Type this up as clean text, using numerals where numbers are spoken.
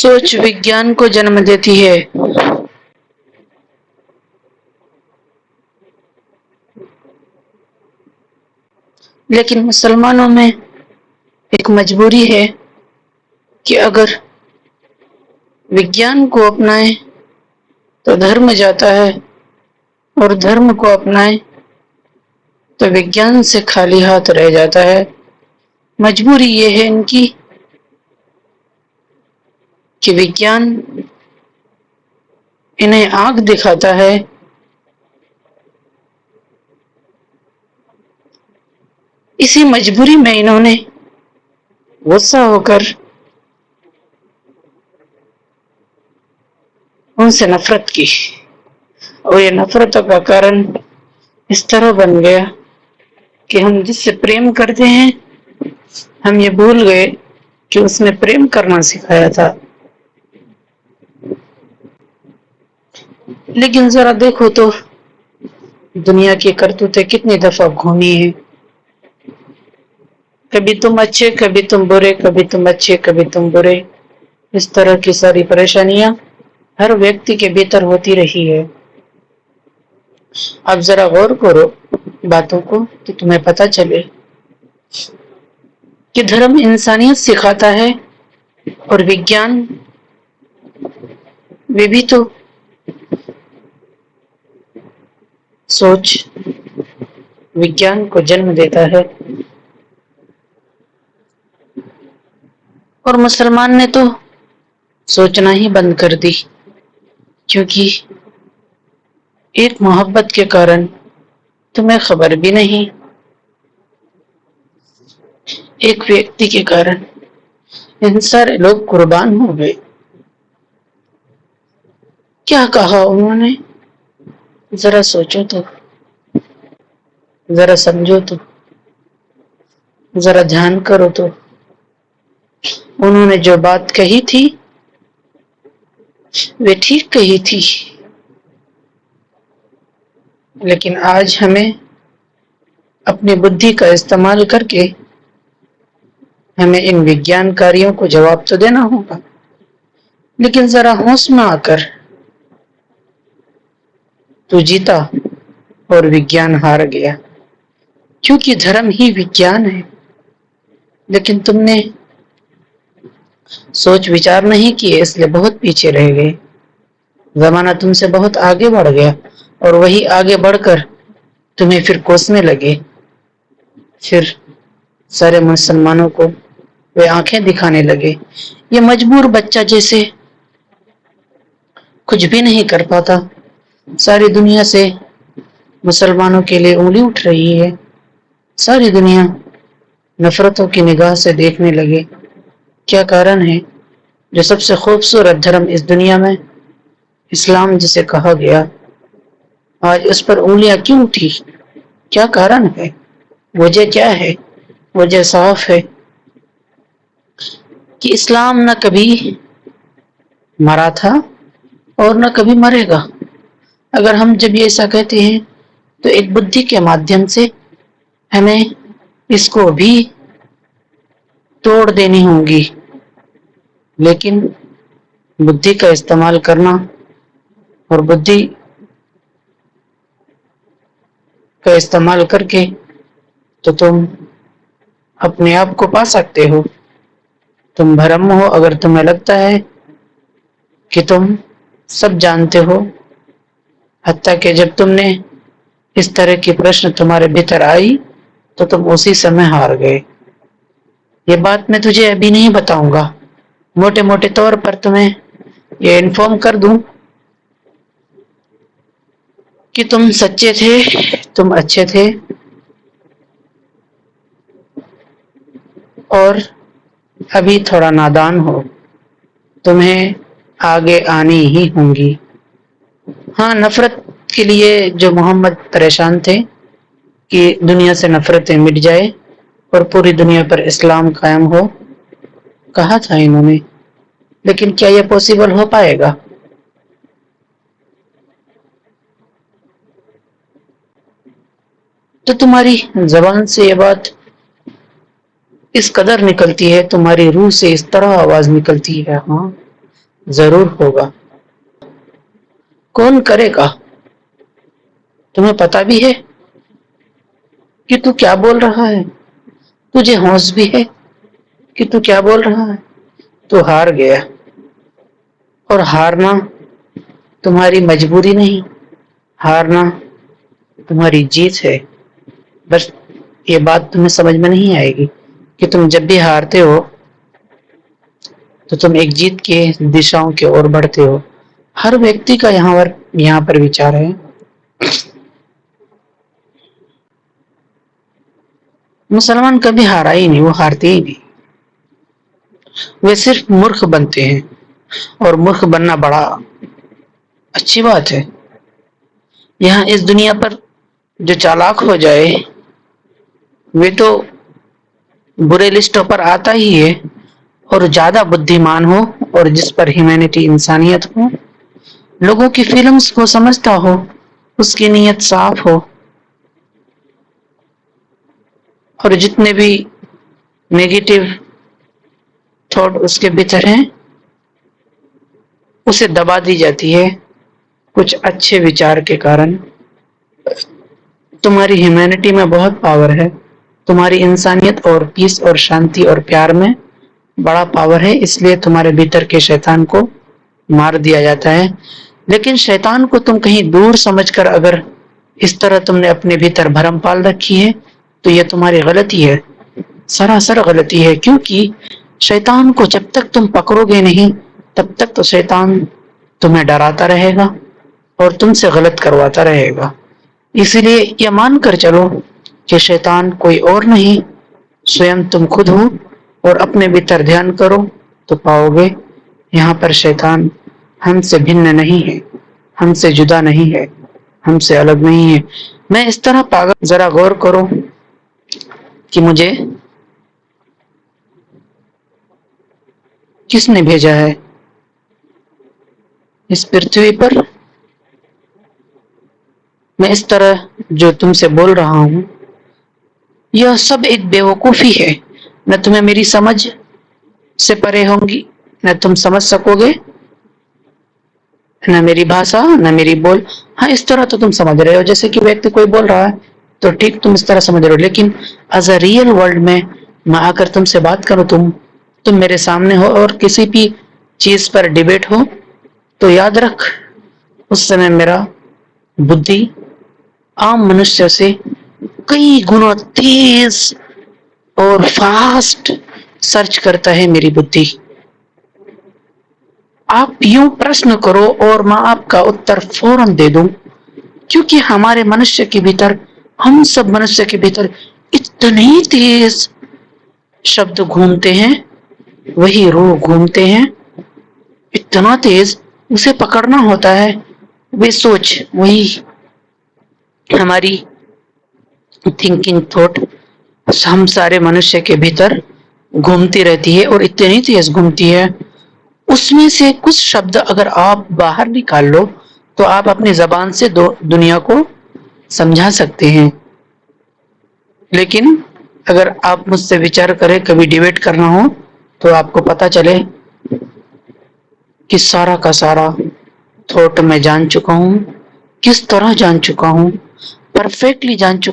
سوچ विज्ञान को जन्म देती है। लेकिन मुसलमानों में एक मजबूरी है कि अगर विज्ञान को अपनाए तो धर्म जाता है और धर्म को अपनाए तो विज्ञान से खाली हाथ रह जाता है। मजबूरी ये है इनकी कि विज्ञान इन्हें आंख दिखाता है इसी मजबूरी में इन्होंने गुस्सा होकर उनसे नफरत की और ये नफरतों का कारण इस तरह बन गया कि हम जिससे प्रेम करते हैं हम ये भूल गए कि उसने प्रेम करना सिखाया था। लेकिन जरा देखो तो दुनिया की करतूतें कितनी दफा घूमी है। कभी तुम अच्छे, कभी तुम बुरे, कभी तुम अच्छे, कभी तुम बुरे। इस तरह की सारी परेशानियां हर व्यक्ति के भीतर होती रही है। अब जरा गौर करो बातों को तो तुम्हें पता चले कि धर्म इंसानियत सिखाता है और विज्ञान वे भी तो सोच विज्ञान को जन्म देता है। और मुसलमान ने तो सोचना ही बंद कर दी क्योंकि एक मोहब्बत के कारण तुम्हें खबर भी नहीं, एक व्यक्ति के कारण इन सारे लोग कुर्बान हो गए। क्या कहा उन्होंने, जरा सोचो तो, जरा समझो तो, जरा ध्यान करो तो। उन्होंने जो बात कही थी वे ठीक कही थी, लेकिन आज हमें अपनी बुद्धि का इस्तेमाल करके हमें इन विज्ञानकारियों को जवाब तो देना होगा। लेकिन जरा होश में आकर तू जीता और विज्ञान हार गया, क्योंकि धर्म ही विज्ञान है। लेकिन तुमने सोच विचार नहीं किए, इसलिए बहुत पीछे रह गए। जमाना तुमसे बहुत आगे बढ़ गया और वही आगे बढ़कर तुम्हें फिर कोसने लगे। फिर सारे मुसलमानों को वे आंखें दिखाने लगे। ये मजबूर बच्चा जैसे कुछ भी नहीं कर पाता, सारी दुनिया से मुसलमानों के लिए उंगली उठ रही है। सारी दुनिया नफरतों की निगाह से देखने लगे। क्या कारण है जो सबसे खूबसूरत धर्म इस दुनिया में, इस्लाम जिसे कहा गया, आज उस पर उंगलियां क्यों उठी? क्या कारण है? वजह क्या है? वजह साफ है कि इस्लाम न कभी मरा था और न कभी मरेगा। अगर हम जब ये ऐसा कहते हैं तो एक बुद्धि के माध्यम से हमें इसको भी तोड़ देनी होगी। लेकिन बुद्धि का इस्तेमाल करना और बुद्धि का इस्तेमाल करके तो तुम अपने आप को पा सकते हो। तुम भ्रम हो अगर तुम्हें लगता है कि तुम सब जानते हो, हत्ता कि जब तुमने इस तरह की प्रश्न तुम्हारे भीतर आई तो तुम उसी समय हार गए। ये बात मैं तुझे अभी नहीं बताऊंगा, मोटे मोटे तौर पर तुम्हें ये इन्फॉर्म कर दूं कि तुम सच्चे थे, तुम अच्छे थे और अभी थोड़ा नादान हो। तुम्हें आगे आनी ही होंगी। हाँ, नफरत के लिए जो मोहम्मद परेशान थे कि दुनिया से नफरतें मिट जाए और पूरी दुनिया पर इस्लाम कायम हो, कहा था इन्होंने। लेकिन क्या यह पॉसिबल हो पाएगा? तो तुम्हारी जबान से ये बात इस कदर निकलती है, तुम्हारी रूह से इस तरह आवाज निकलती है, हाँ ضرور ہوگا۔ کون کرے گا؟ تمہیں پتا بھی ہے کہ تو کیا بول رہا ہے؟ تجھے ہوش بھی ہے کہ تو کیا بول رہا ہے؟ تو ہار گیا، اور ہارنا تمہاری مجبوری نہیں، ہارنا تمہاری جیت ہے۔ بس یہ بات تمہیں سمجھ میں نہیں آئے گی کہ تم جب بھی ہارتے ہو تو تم ایک جیت کے دشاؤں کی اور بڑھتے ہو۔ ہر ویکتی کا یہاں پر وچار ہے۔ مسلمان کبھی ہارا ہی نہیں، وہ ہارتے ہی نہیں، وہ صرف مورخ بنتے ہیں، اور مورخ بننا بڑا اچھی بات ہے۔ یہاں اس دنیا پر جو چالاک ہو جائے وہ تو برے لسٹوں پر آتا ہی ہے، اور زیادہ بدھیمان ہو اور جس پر ہیومینٹی انسانیت ہو، لوگوں کی فیلنگز کو سمجھتا ہو، اس کی نیت صاف ہو، اور جتنے بھی نیگیٹو تھاٹ اس کے بھیتر ہیں اسے دبا دی جاتی ہے کچھ اچھے وچار کے کارن۔ تمہاری ہیومینٹی میں بہت پاور ہے، تمہاری انسانیت اور پیس اور شانتی اور پیار میں بڑا پاور ہے، اس لیے تمہارے بھیتر کے شیطان کو مار دیا جاتا ہے۔ لیکن شیطان کو تم کہیں دور سمجھ کر اگر اس طرح تم نے اپنے بھیتر بھرم پال رکھی ہے تو یہ تمہاری غلطی ہے، سراسر غلطی ہے، کیونکہ شیطان کو جب تک تم پکڑو گے نہیں تب تک تو شیطان تمہیں ڈراتا رہے گا اور تم سے غلط کرواتا رہے گا۔ اسی لیے یہ مان کر چلو کہ شیطان کوئی اور نہیں، سوئم تم خود ہو، اور اپنے بھیتر دھیان کرو تو پاؤ گے یہاں پر شیطان ہم سے بھن نہیں ہے، ہم سے جدا نہیں ہے، ہم سے الگ نہیں ہے۔ میں اس طرح پاگل، ذرا غور کرو کہ مجھے کس نے بھیجا ہے اس پرتھوی پر؟ میں اس طرح جو تم سے بول رہا ہوں یہ سب ایک بیوقوفی ہے، نہ تمہیں میری سمجھ سے پرے ہوں گی، نہ تم سمجھ سکو گے، نہ میری بھاشا نہ میری بول۔ ہاں اس طرح تو تم سمجھ رہے ہو، جیسے کہ ویکتی کوئی بول رہا ہے تو ٹھیک تم اس طرح سمجھ رہے ہو، لیکن ایز اے ریئل ورلڈ میں آ کر تم سے بات کروں، تم میرے سامنے ہو اور کسی بھی چیز پر ڈیبیٹ ہو تو یاد رکھ اس سمے میرا بدھی عام منشیہ سے کئی گنا تیز اور فاسٹ سرچ کرتا ہے میری بدھی۔ آپ یوں پرشن کرو اور میں آپ کا اتر فوراً دے دوں، کیونکہ ہمارے منشیہ کے بھیتر، ہم سب منشیہ کے بھیتر اتنی تیز شبد گھومتے ہیں، وہی روح گھومتے ہیں، اتنا تیز اسے پکڑنا ہوتا ہے۔ وہ سوچ، وہی ہماری تھنکنگ تھاٹ ہم سارے منشیہ کے بھیتر گھومتی رہتی ہے، اور اتنی تیز گھومتی ہے، اس میں سے کچھ شبد اگر آپ باہر نکال لو تو آپ اپنی زبان سے دنیا کو سمجھا سکتے ہیں۔ لیکن اگر آپ مجھ سے وچار کریں، کبھی ڈیبیٹ کرنا ہو تو آپ کو پتا چلے کہ سارا کا سارا تھاٹ میں جان چکا ہوں، کس طرح جان چکا ہوں، پرفیکٹلی جان چکا